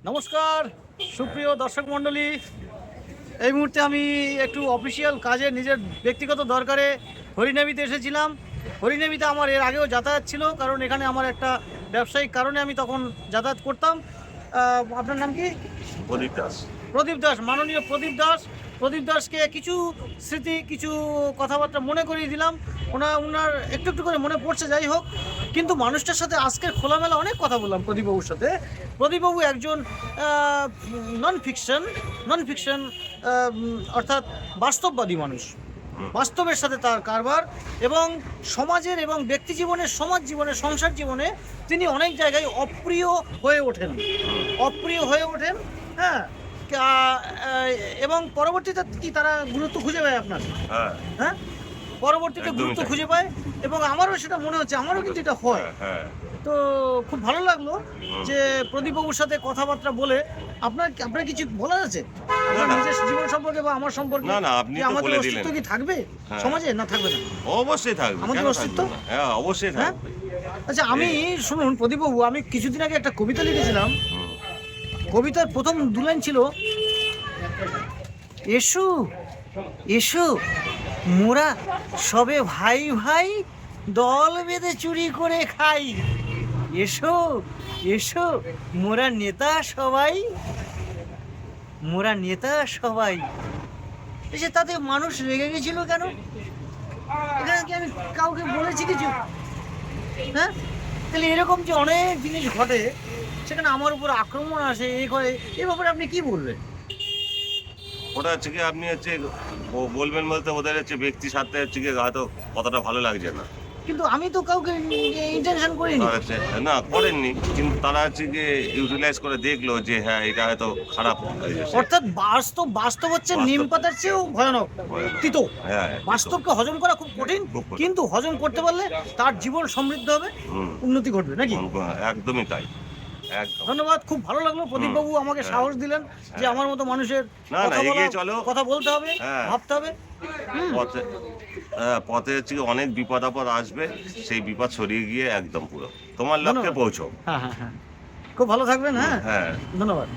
নমস্কার সুপ্রিয় দর্শক মণ্ডলী, এই মুহূর্তে আমি একটু অফিসিয়াল কাজে নিজের ব্যক্তিগত দরকারে হরিনেমিতে এসেছিলাম। হরিনেমিতে আমার এর আগেও যাতায়াত ছিল, কারণ এখানে আমার একটা ব্যবসায়িক কারণে আমি তখন যাতায়াত করতাম। আপনার নাম কি? প্রদীপ দাস। প্রদীপ দাস, মাননীয় প্রদীপ দাস। প্রদীপ দাসকে কিছু স্মৃতি, কিছু কথাবার্তা মনে করিয়ে দিলাম। ওনার একটু একটু করে মনে পড়ছে, যাই হোক। কিন্তু মানুষটার সাথে আজকের খোলামেলা অনেক কথা বললাম প্রদীপবাবুর সাথে। প্রদীপবাবু একজন নন ফিকশন অর্থাৎ বাস্তববাদী মানুষ। বাস্তবের সাথে তার কারবার, এবং সমাজের এবং ব্যক্তি জীবনে, সমাজ জীবনে, সংসার জীবনে তিনি অনেক জায়গায় অপ্রিয় হয়ে ওঠেন। হ্যাঁ, এবং পরবর্তীতে কি তারা গুরুত্ব খুঁজে পায় আপনার? হ্যাঁ, পরবর্তীতে গুরুত্ব খুঁজে পায়, এবং আমারও সেটা মনে হচ্ছে, আমারও কিন্তু এটা হয়। তো খুব ভালো লাগলো যে প্রদীপবাবুর সাথে কথাবার্তা বলে। আপনার কিছু বলার আছে আপনার নিজের জীবন সম্পর্কে বা আমার সম্পর্কে? না, আপনি তো আমাদের বলে দিলেন। অস্তিত্ব কি থাকবে সমাজে, না থাকবে না? অবশ্যই থাকবে, আমাদের কেন অস্তিত্ব? থাকবে না? হ্যাঁ, অবশ্যই হ্যাঁ, থাকবে। আচ্ছা, আমি শুনুন প্রদীপবাবু, আমি কিছুদিন আগে একটা কবিতা লিখেছিলাম। কবিতার প্রথম দু লাইন ছিল, এসো এসো মোরা সবে ভাই ভাই, দল বেঁধে চুরি করে খাই। এসো এসো মোরা নেতা সবাই। এসে তাতে মানুষ রেগে গেছিল কেন? এখানে কি আমি কাউকে বলেছি কিছু? হ্যাঁ, তাহলে এরকম যে অনেক জিনিস ঘটে, সেখানে আমার উপর আক্রমণ আসে, এই করে, এ ব্যাপারে আপনি কি বলবেন? ওটা হচ্ছে কি, আপনি হচ্ছে বলবেন বলতে ওদের হচ্ছে ব্যক্তি স্বার্থে হচ্ছে কি হয়তো কথাটা ভালো লাগছে না। কিন্তু আমি তো কাউকে ইন্টেনশন করিনি। তারা হচ্ছে না, করেননি, কিন্তু তারা হচ্ছে কি ইউটিলাইজ করে দেখলো যে হ্যাঁ, এটা হয়তো খারাপ হয়ে যাচ্ছে। অর্থাৎ বাস্তব হচ্ছে নিম পাতার চেয়েও ভয়ানক, তিতো। হ্যাঁ, বাস্তবকে হজম করা খুব কঠিন, কিন্তু হজম করতে পারলে তার জীবন সমৃদ্ধ হবে, উন্নতি ঘটবে, নাকি? একদমই তাই, একদম। ধন্যবাদ, খুব ভালো লাগলো প্রদীপবাবু আমাকে সাহস দিলেন যে আমার মতো মানুষের না, এগিয়ে চলো। কথা বলতে হবে, ভাবতে হবে। পথে হচ্ছে কি অনেক বিপদ আপদ আসবে, সেই বিপদ সরিয়ে গিয়ে একদম পুরো তোমার লক্ষ্যে পৌঁছো। হ্যাঁ, খুব ভালো থাকবেন। হ্যাঁ, ধন্যবাদ।